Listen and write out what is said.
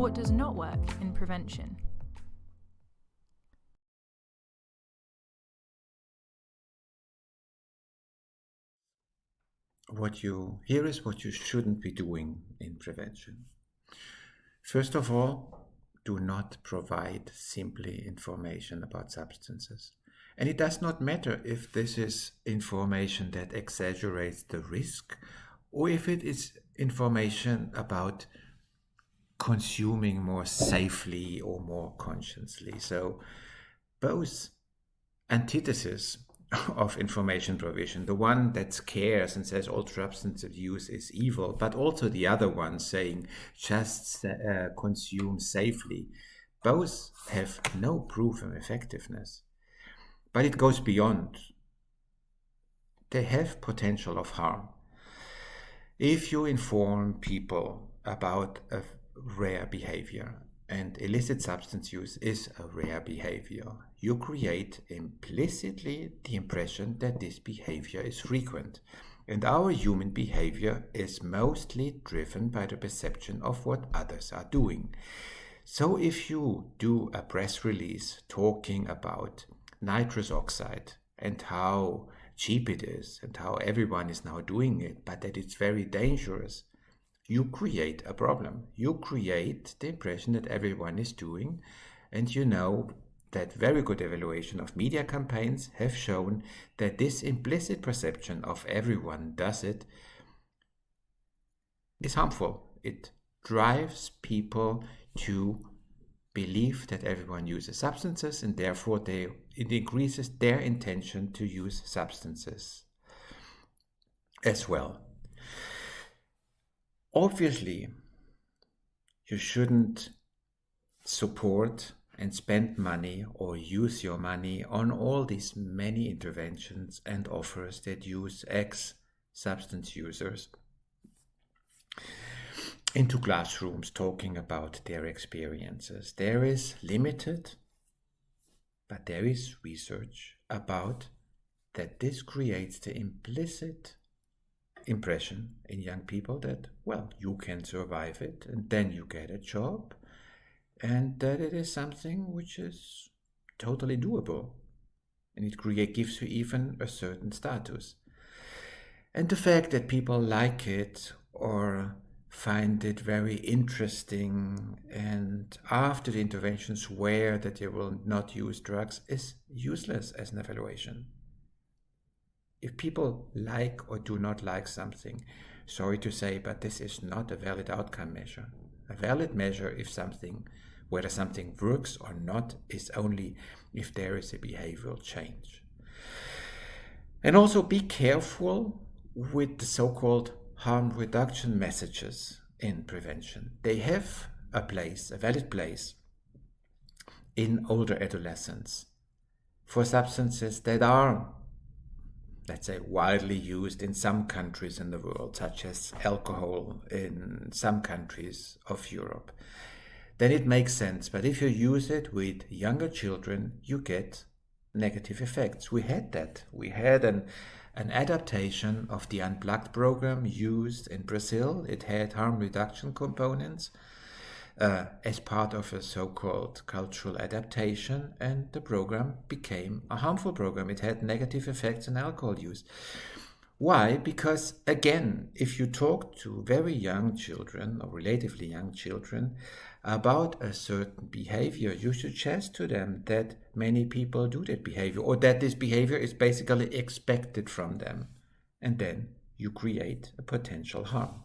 What does not work in prevention? Here is what you shouldn't be doing in prevention. First of all, do not provide simply information about substances. And it does not matter if this is information that exaggerates the risk or if it is information about consuming more safely or more consciously. So both antithesis of information provision, the one that scares and says all substance abuse is evil, but also the other one saying just consume safely, both have no proof of effectiveness. But it goes beyond. They have potential of harm. If you inform people about a rare behavior, and illicit substance use is a rare behavior, you create implicitly the impression that this behavior is frequent. And our human behavior is mostly driven by the perception of what others are doing. So if you do a press release talking about nitrous oxide and how cheap it is and how everyone is now doing it, but that it's very dangerous, you create a problem. You create the impression that everyone is doing, and you know that very good evaluation of media campaigns have shown that this implicit perception of everyone does it is harmful. It drives people to believe that everyone uses substances, and therefore it increases their intention to use substances as well. Obviously, you shouldn't support and spend money or use your money on all these many interventions and offers that use ex-substance users into classrooms talking about their experiences. There is limited, but there is research about that this creates the implicit impression in young people that, well, you can survive it and then you get a job, and that it is something which is totally doable, and it gives you even a certain status. And the fact that people like it or find it very interesting and after the intervention swear that they will not use drugs is useless as an evaluation. If people like or do not like something, sorry to say, but this is not a valid outcome measure. A valid measure whether something works or not, is only if there is a behavioral change. And also be careful with the so-called harm reduction messages in prevention. They have a valid place in older adolescents for substances that are, let's say, widely used in some countries in the world, such as alcohol in some countries of Europe, then it makes sense. But if you use it with younger children, you get negative effects. We had that. We had an adaptation of the Unplugged program used in Brazil. It had harm reduction components as part of a so-called cultural adaptation, and the program became a harmful program. It had negative effects on alcohol use. Why? Because, again, if you talk to very young children or relatively young children about a certain behavior, you suggest to them that many people do that behavior, or that this behavior is basically expected from them. And then you create a potential harm.